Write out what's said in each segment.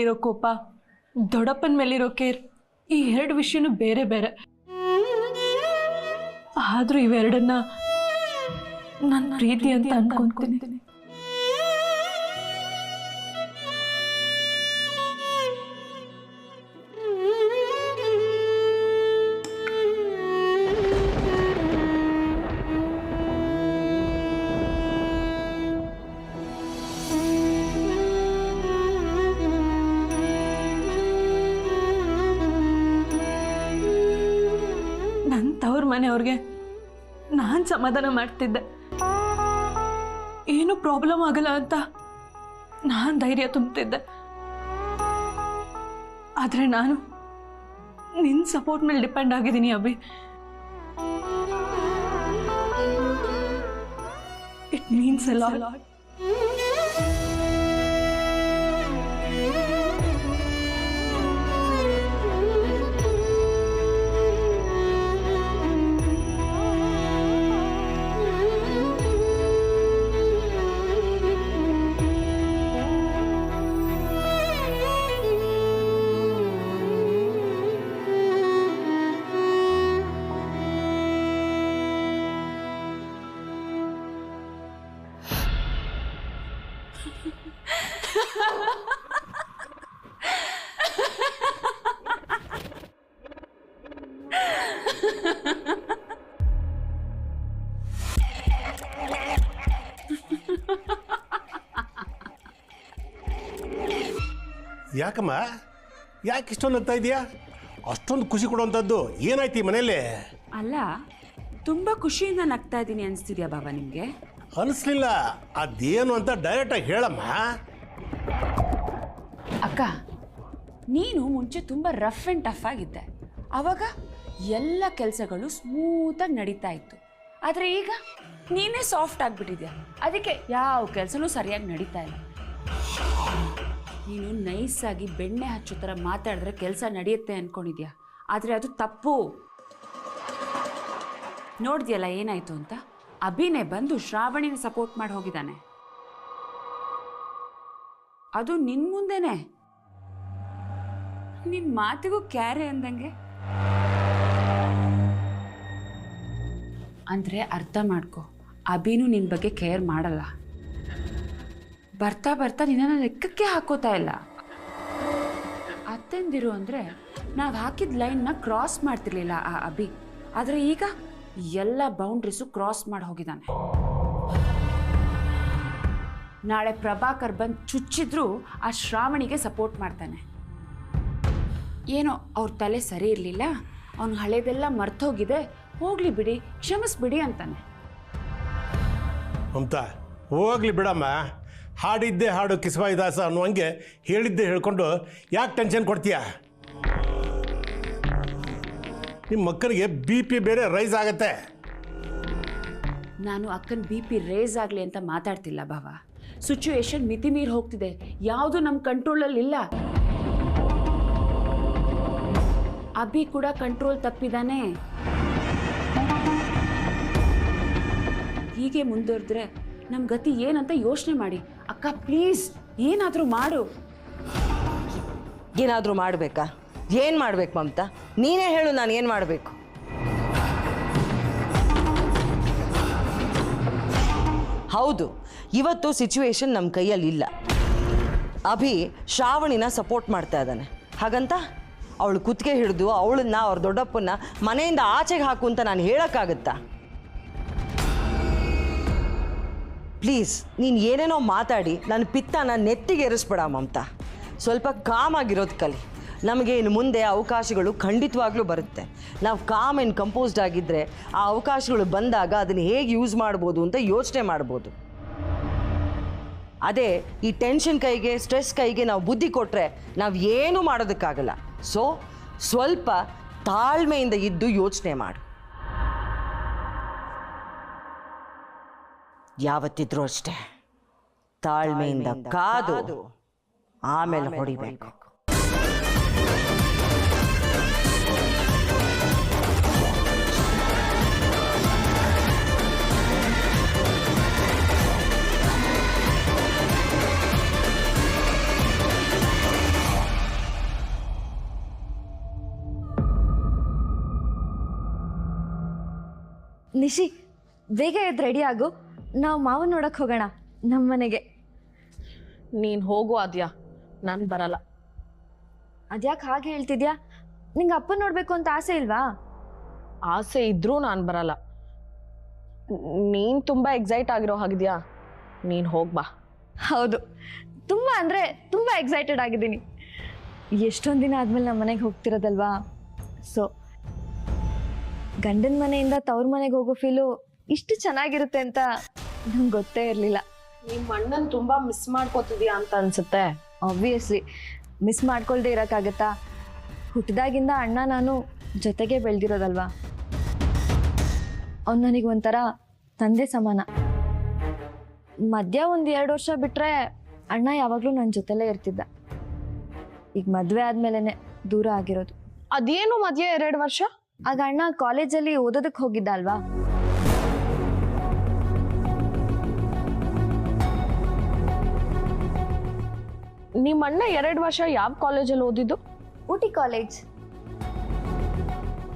ಮೇಲಿರೋ ಕೋಪ, ದೊಡ್ಡಪ್ಪನ ಮೇಲಿರೋ ಕೇರ್, ಈ ಎರಡು ವಿಷಯನೂ ಬೇರೆ ಬೇರೆ. ಆದರೂ ಇವೆರಡನ್ನ ನನ್ನ ಪ್ರೀತಿ ಅಂತ ಅನ್ಕೊಂತೀನಿ. ನನ್ನ ತವ್ರ ಮನೆಯವ್ರಿಗೆ ನಾನು ಸಮಾಧಾನ ಮಾಡ್ತಿದ್ದೆ, ಏನು ಪ್ರಾಬ್ಲಮ್ ಆಗಲ್ಲ ಅಂತ ನಾನು ಧೈರ್ಯ ತುಂಬ್ತಿದ್ದೆ. ಆದರೆ ನಾನು ನಿನ್ನ ಸಪೋರ್ಟ್ ಮೇಲೆ ಡಿಪೆಂಡ್ ಆಗಿದ್ದೀನಿ Abhi. It means a lot. ಯಾಕಮ್ಮ, ಯಾಕೆ ಇಷ್ಟೊಂದು ನಗ್ತಾ ಇದೆಯಾ? ಅಷ್ಟೊಂದು ಖುಷಿ ಕೊಡುವಂಥದ್ದು ಏನಾಯ್ತು ಈ ಮನೆಯಲ್ಲಿ? ಅಲ್ಲ, ತುಂಬ ಖುಷಿಯಿಂದ ನಗ್ತಾ ಇದ್ದೀನಿ ಅನಿಸ್ತಿದ್ಯಾ ಬಾಬಾ ನಿಮಗೆ? ಅನಿಸ್ಲಿಲ್ಲ. ಅದೇನು ಅಂತ ಡೈರೆಕ್ಟಾಗಿ ಹೇಳಮ್ಮ. ಅಕ್ಕ, ನೀನು ಮುಂಚೆ ತುಂಬ ರಫ್ ಆ್ಯಂಡ್ ಟಫ್ ಆಗಿದ್ದೆ. ಆವಾಗ ಎಲ್ಲ ಕೆಲಸಗಳು ಸ್ಮೂತಾಗಿ ನಡೀತಾ ಇತ್ತು. ಆದರೆ ಈಗ ನೀನೇ ಸಾಫ್ಟ್ ಆಗಿಬಿಟ್ಟಿದ್ಯಾ. ಅದಕ್ಕೆ ಯಾವ ಕೆಲಸನೂ ಸರಿಯಾಗಿ ನಡೀತಾ ಇಲ್ಲ. ನೀನು ನೈಸಾಗಿ ಬೆಣ್ಣೆ ಹಚ್ಚೋ ಥರ ಮಾತಾಡಿದ್ರೆ ಕೆಲಸ ನಡೆಯುತ್ತೆ ಅಂದ್ಕೊಂಡಿದ್ಯಾ, ಆದರೆ ಅದು ತಪ್ಪು. ನೋಡಿದ್ಯಲ್ಲ ಏನಾಯಿತು ಅಂತ? ಅಭಿನೇ ಬಂದು ಶ್ರಾವಣಿನ ಸಪೋರ್ಟ್ ಮಾಡಿ ಹೋಗಿದ್ದಾನೆ. ಅದು ನಿನ್ನ ಮುಂದೆನೆ. ನಿನ್ನ ಮಾತಿಗೂ ಕ್ಯಾರೆ ಅಂದಂಗೆ. ಅಂದರೆ ಅರ್ಥ ಮಾಡ್ಕೊ, ಅಭಿನೂ ನಿನ್ನ ಬಗ್ಗೆ ಕೇರ್ ಮಾಡಲ್ಲ. ಬರ್ತಾ ಬರ್ತಾ ನಿನ್ನ ಲೆಕ್ಕಕ್ಕೆ ಹಾಕೋತಾ ಇಲ್ಲ. ಅತ್ತೆಂದಿರು ಅಂದರೆ ನಾವು ಹಾಕಿದ ಲೈನ್ನ ಕ್ರಾಸ್ ಮಾಡ್ತಿರ್ಲಿಲ್ಲ ಆ ಅಭಿ. ಆದರೆ ಈಗ ಎಲ್ಲ ಬೌಂಡ್ರೀಸು ಕ್ರಾಸ್ ಮಾಡಿ ಹೋಗಿದ್ದಾನೆ. ನಾಳೆ ಪ್ರಭಾಕರ್ ಬಂದು ಚುಚ್ಚಿದ್ರೂ ಆ ಶ್ರಾವಣಿಗೆ ಸಪೋರ್ಟ್ ಮಾಡ್ತಾನೆ. ಏನೋ ಅವ್ರ ತಲೆ ಸರಿ ಇರಲಿಲ್ಲ, ಅವನು ಹಳೇದೆಲ್ಲ ಮರ್ತೋಗಿದೆ, ಹೋಗ್ಲಿ ಬಿಡಿ, ಕ್ಷಮಿಸ್ಬಿಡಿ ಅಂತಾನೆ. ಅಂತ ಹೋಗ್ಲಿ ಬಿಡಮ್ಮ. ಹಾಡಿದ್ದೆ ಹಾಡು ಕಿಸ್ವಾಯಿ ದಾಸ ಅನ್ನುವಂಗೆ ಹೇಳಿದ್ದೆ ಹೇಳ್ಕೊಂಡು ಯಾಕೆ ಟೆನ್ಷನ್ ಕೊಡ್ತೀಯ? ನಿಮ್ಮ ಮಕ್ಕಳಿಗೆ BP ಬೇರೆ ರೈಸ್ ಆಗತ್ತೆ. ನಾನು ಅಕ್ಕನ BP ರೇಸ್ ಆಗಲಿ ಅಂತ ಮಾತಾಡ್ತಿಲ್ಲ ಬಾವ. ಸಿಚುವೇಶನ್ ಮಿತಿ ಮೀರಿ ಹೋಗ್ತಿದೆ. ಯಾವುದು ನಮ್ಮ ಕಂಟ್ರೋಲಲ್ಲಿಲ್ಲ. ಅಭಿ ಕೂಡ ಕಂಟ್ರೋಲ್ ತಪ್ಪಿದಾನೆ. ಹೀಗೆ ಮುಂದುವರೆದ್ರೆ ನಮ್ಮ ಗತಿ ಏನಂತ ಯೋಚನೆ ಮಾಡಿ. ಅಕ್ಕ ಪ್ಲೀಸ್ ಏನಾದರೂ ಮಾಡು. ಏನಾದರೂ ಮಾಡಬೇಕಾ? ಏನು ಮಾಡ್ಬೇಕು ಮಮತಾ? ನೀನೇ ಹೇಳು, ನಾನು ಏನು ಮಾಡಬೇಕು? ಹೌದು, ಇವತ್ತು ಸಿಚುವೇಶನ್ ನಮ್ಮ ಕೈಯಲ್ಲಿಲ್ಲ. ಅಭಿ ಶ್ರಾವಣಿನ ಸಪೋರ್ಟ್ ಮಾಡ್ತಾ ಇದ್ದಾನೆ. ಹಾಗಂತ ಅವಳು ಕುತ್ತಿಗೆ ಹಿಡಿದು ಅವಳನ್ನ ಅವ್ರ ದೊಡ್ಡಪ್ಪನ್ನ ಮನೆಯಿಂದ ಆಚೆಗೆ ಹಾಕು ಅಂತ ನಾನು ಹೇಳೋಕ್ಕಾಗತ್ತಾ? ಪ್ಲೀಸ್, ನೀನು ಏನೇನೋ ಮಾತಾಡಿ ನನ್ನ ಪಿತ್ತನ ನೆತ್ತಿಗೆ ಏರಿಸ್ಬೇಡ ಮಮತಾ. ಸ್ವಲ್ಪ ಕಾಮ್ ಆಗಿರೋದು ಕಲಿ. ನಮಗೆ ಇನ್ನು ಮುಂದೆ ಅವಕಾಶಗಳು ಖಂಡಿತವಾಗ್ಲೂ ಬರುತ್ತೆ. ನಾವು ಕಾಮ್ ಆ್ಯಂಡ್ ಕಂಪೋಸ್ಡ್ ಆಗಿದ್ದರೆ ಆ ಅವಕಾಶಗಳು ಬಂದಾಗ ಅದನ್ನು ಹೇಗೆ ಯೂಸ್ ಮಾಡ್ಬೋದು ಅಂತ ಯೋಚನೆ ಮಾಡ್ಬೋದು. ಅದೇ ಈ ಟೆನ್ಷನ್ ಕೈಗೆ, ಸ್ಟ್ರೆಸ್ ಕೈಗೆ ನಾವು ಬುದ್ಧಿ ಕೊಟ್ಟರೆ ನಾವು ಏನೂ ಮಾಡೋದಕ್ಕಾಗಲ್ಲ. ಸೊ ಸ್ವಲ್ಪ ತಾಳ್ಮೆಯಿಂದ ಇದ್ದು ಯೋಚನೆ ಮಾಡು. ಯಾವತ್ತಿದ್ರೂ ಅಷ್ಟೇ ತಾಳ್ಮೆಯಿಂದ ಕಾದು ಆಮೇಲೆ ಹೊಡಿಬೇಕು. ನಿಶಿ ಬೇಗ ಎದ್ದು ರೆಡಿ ಆಗು, ನಾವು ಮಾವನ್ ನೋಡಕ್ಕೆ ಹೋಗೋಣ ನಮ್ಮ ಮನೆಗೆ. ನೀನು ಹೋಗು ಆದ್ಯಾ, ನಾನು ಬರಲ್ಲ. ಅದ್ಯಾಕೆ ಹಾಗೆ ಹೇಳ್ತಿದ್ಯಾ? ನಿಂಗೆ ಅಪ್ಪನ ನೋಡಬೇಕು ಅಂತ ಆಸೆ ಇಲ್ವಾ? ಆಸೆ ಇದ್ರೂ ನಾನು ಬರಲ್ಲ. ನೀನು ತುಂಬ ಎಕ್ಸೈಟ್ ಆಗಿರೋ ಹಾಗಿದ್ಯಾ, ನೀನು ಹೋಗ್ಬಾ. ಹೌದು, ತುಂಬ ಅಂದರೆ ತುಂಬ ಎಕ್ಸೈಟೆಡ್ ಆಗಿದ್ದೀನಿ. ಎಷ್ಟೊಂದು ದಿನ ಆದಮೇಲೆ ನಮ್ಮ ಮನೆಗೆ ಹೋಗ್ತಿರೋದಲ್ವಾ. ಸೊ ಗಂಡನ ಮನೆಯಿಂದ ತವ್ರ ಮನೆಗೆ ಹೋಗೋ ಫೀಲು ಇಷ್ಟು ಚೆನ್ನಾಗಿರುತ್ತೆ ಅಂತ ನಂಗೆ ಗೊತ್ತೇ ಇರಲಿಲ್ಲ. ನಿಮ್ಮ ಅಣ್ಣನ ತುಂಬ ಮಿಸ್ ಮಾಡ್ಕೋತಿದ್ಯಾ ಅಂತ ಅನ್ಸುತ್ತೆ. Obviously miss ಮಾಡ್ಕೊಳ್ದೆ ಇರೋಕ್ಕಾಗತ್ತಾ? ಹುಟ್ಟಿದಾಗಿಂದ ಅಣ್ಣ ನಾನು ಜೊತೆಗೆ ಬೆಳೆದಿರೋದಲ್ವಾ. ಅವ್ನು ನನಗೆ ಒಂಥರ ತಂದೆ ಸಮಾನ. ಮಧ್ಯ ಒಂದು 2 ವರ್ಷ ಬಿಟ್ಟರೆ ಅಣ್ಣ ಯಾವಾಗಲೂ ನನ್ನ ಜೊತೆಲೇ ಇರ್ತಿದ್ದ. ಈಗ ಮದುವೆ ಆದಮೇಲೆ ದೂರ ಆಗಿರೋದು. ಅದೇನು ಮಧ್ಯೆ 2 ವರ್ಷ? ಆಗ ಅಣ್ಣ ಕಾಲೇಜಲ್ಲಿ ಓದೋದಕ್ಕೆ ಹೋಗಿದ್ದ ಅಲ್ವಾ. ನಿಮ್ಮ ಅಣ್ಣ 2 ವರ್ಷ ಯಾವ ಕಾಲೇಜಲ್ಲಿ ಓದಿದ್ದು? ಊಟಿ ಕಾಲೇಜ್.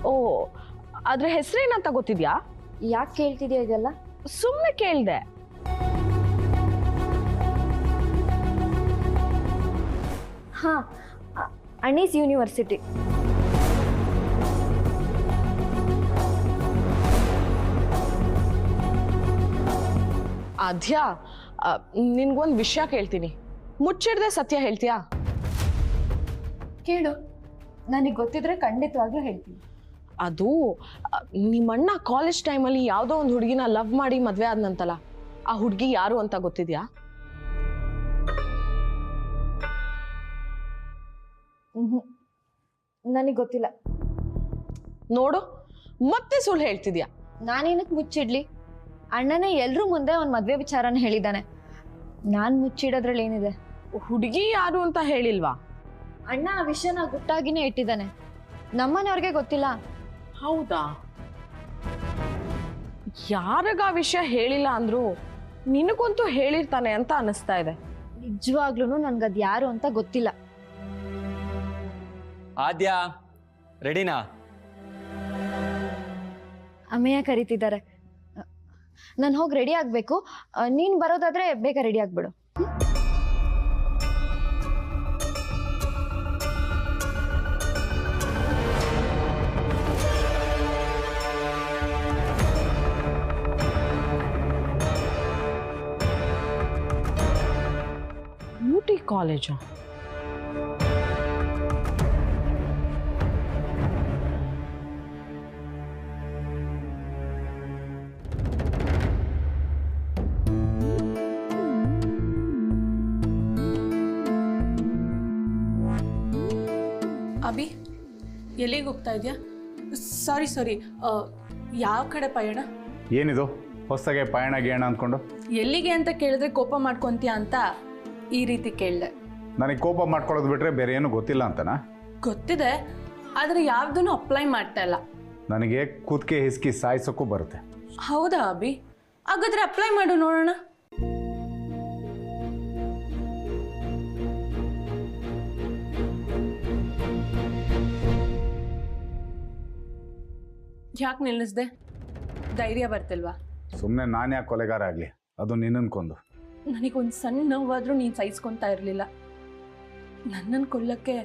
ಓ, ಅದ್ರ ಹೆಸರೇನಂತ ಗೊತ್ತಿದ್ಯಾ? ಯಾಕೆ ಕೇಳ್ತಿದ್ಯಾ ಇದೆಲ್ಲ? ಸುಮ್ಮನೆ ಕೇಳಿದೆ. ಹಾಂ, ಅಣ್ಣೀಸ್ ಯೂನಿವರ್ಸಿಟಿ. ಆದ್ಯಾ, ನಿನ್ಗೊಂದು ವಿಷಯ ಕೇಳ್ತೀನಿ, ಮುಚ್ಚಿಡ್ದೆ ಸತ್ಯ ಹೇಳ್ತೀಯಾ? ಕೇಳು, ನನಗೆ ಗೊತ್ತಿದ್ರೆ ಖಂಡಿತವಾಗ್ಲೂ ಹೇಳ್ತೀನಿ. ಅದು ನಿಮ್ಮಣ್ಣ ಕಾಲೇಜ್ ಟೈಮಲ್ಲಿ ಯಾವುದೋ ಒಂದು ಹುಡುಗಿನ ಲವ್ ಮಾಡಿ ಮದುವೆ ಆದ್ನಂತಲ್ಲ, ಆ ಹುಡುಗಿ ಯಾರು ಅಂತ ಗೊತ್ತಿದ್ಯಾ? ನನಗೆ ಗೊತ್ತಿಲ್ಲ. ನೋಡು, ಮತ್ತೆ ಸುಳ್ಳು ಹೇಳ್ತಿದ್ಯಾ. ನಾನೇನಕ್ಕೆ ಮುಚ್ಚಿಡ್ಲಿ? ಅಣ್ಣನೇ ಎಲ್ರೂ ಮುಂದೆ ಅವ್ನ ಮದುವೆ ವಿಚಾರನ ಹೇಳಿದ್ದಾನೆ. ನಾನು ಮುಚ್ಚಿಡೋದ್ರಲ್ಲಿ ಏನಿದೆ? ಹುಡುಗಿ ಯಾರು ಅಂತ ಹೇಳಿಲ್ವಾ? ಅಣ್ಣ ಆ ವಿಷಯನ ಗುಟ್ಟಾಗಿನೇ ಇಟ್ಟಿದ್ದಾನೆ. ನಮ್ಮನೆಯವ್ರಿಗೆ ಗೊತ್ತಿಲ್ಲ. ಹೌದಾ? ಯಾರಿಗ ಆ ವಿಷಯ ಹೇಳಿಲ್ಲ ಅಂದ್ರು ನಿನಗಂತೂ ಹೇಳಿರ್ತಾನೆ ಅಂತ ಅನಿಸ್ತಾ ಇದೆ. ನಿಜವಾಗ್ಲೂ ನನ್ಗದ್ ಯಾರು ಅಂತ ಗೊತ್ತಿಲ್ಲ. ಆದ್ಯಾ, ರೆಡಿನಾ? ಅಮ್ಮಯ್ಯ ಕರೀತಿದ್ದಾರೆ. ನಾನು ಹೋಗಿ ರೆಡಿ ಆಗಬೇಕು. ನೀನು ಬರೋದಾದ್ರೆ ಬೇಗ ರೆಡಿ ಆಗ್ಬಿಡು. ಊಟಿ ಕಾಲೇಜು? ಅಭಿ, ಎಲ್ಲಿಗೆ ಹೋಗ್ತಾ ಇದೆಯಾ? ಸಾರಿ, ಯಾವ ಕಡೆ ಪಯಣ? ಏನಿದು ಹೊಸಗೆ ಪಯಣ ಗೇಣ ಅಂದ್ಕೊಂಡು? ಎಲ್ಲಿಗೆ ಅಂತ ಕೇಳಿದ್ರೆ ಕೋಪ ಮಾಡ್ಕೊತೀಯ ಅಂತ ಈ ರೀತಿ ಕೇಳಿದೆ. ನನಗೆ ಕೋಪ ಮಾಡ್ಕೊಳ್ಳೋದು ಬಿಟ್ಟರೆ ಬೇರೆ ಏನು ಗೊತ್ತಿಲ್ಲ ಅಂತನಾ? ಗೊತ್ತಿದೆ, ಆದರೆ ಯಾವುದನ್ನು ಅಪ್ಲೈ ಮಾಡ್ತಾ ಇಲ್ಲ. ನನಗೆ ಕೂತ್ಕೆ ಹಿಸ್ಕಿ ಸಾಯಿಸೋಕ್ಕೂ ಬರುತ್ತೆ. ಹೌದಾ ಅಭಿ? ಹಾಗಾದ್ರೆ ಅಪ್ಲೈ ಮಾಡು ನೋಡೋಣ. ಯಾಕೆ ನಿಲ್ಲಿಸ್ದೆ? ಧೈರ್ಯ ಬರ್ತಿಲ್ವಾ? ಸುಮ್ಮನೆ ನಾನು ಯಾಕೆ ಕೊಲೆಗಾರ ಆಗಲಿ, ಅದು ನಿನ್ನನ್ನು ಕೊಂದು. ನನಗೊಂದು ಸಣ್ಣ ನೋವಾದರೂ ನೀನು ಸಹಿಸ್ಕೊತಾ ಇರಲಿಲ್ಲ. ನನ್ನನ್ನು ಕೊಲ್ಲಕ್ಕೆ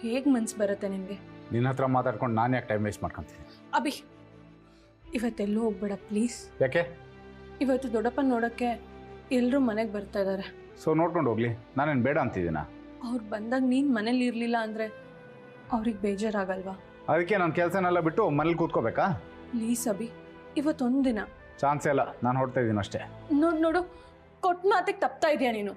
ಹೇಗೆ ಮನ್ಸು ಬರುತ್ತೆ ನಿನಗೆ? ನಿನ್ನ ಹತ್ರ ಮಾತಾಡ್ಕೊಂಡು ನಾನು ಯಾಕೆ ಟೈಮ್ ವೇಸ್ಟ್ ಮಾಡ್ಕೊತೀನಿ? ಅಭಿ, ಇವತ್ತೆಲ್ಲೂ ಹೋಗ್ಬೇಡ ಪ್ಲೀಸ್. ಯಾಕೆ? ಇವತ್ತು ದೊಡ್ಡಪ್ಪನ ನೋಡೋಕ್ಕೆ ಎಲ್ಲರೂ ಮನೆಗೆ ಬರ್ತಾ ಇದ್ದಾರೆ. ಸೊ ನೋಡ್ಕೊಂಡು ಹೋಗ್ಲಿ, ನಾನೇನು ಬೇಡ ಅಂತಿದ್ದೀನ? ಅವ್ರು ಬಂದಾಗ ನೀನು ಮನೇಲಿ ಇರಲಿಲ್ಲ ಅಂದರೆ ಅವ್ರಿಗೆ ಬೇಜಾರಾಗಲ್ವಾ? ಅದಕ್ಕೆ ನನ್ನ ಕೆಲಸನೆಲ್ಲ ಬಿಟ್ಟು ಮನೇಲಿ ಕೂತ್ಕೋಬೇಕಾ? ಪ್ಲೀಸ್ ಅಭಿ, ಇವತ್ತೊಂದು ದಿನ. ಚಾನ್ಸೇ ಇಲ್ಲ, ನಾನು ಹೊಡ್ತಾ ಇದ್ದೀನಿ ಅಷ್ಟೇ. ನೋಡು, ಕೊಟ್ಟ ಮಾತಿಗೆ ತಪ್ತಾ ಇದೆಯಾ ನೀನು?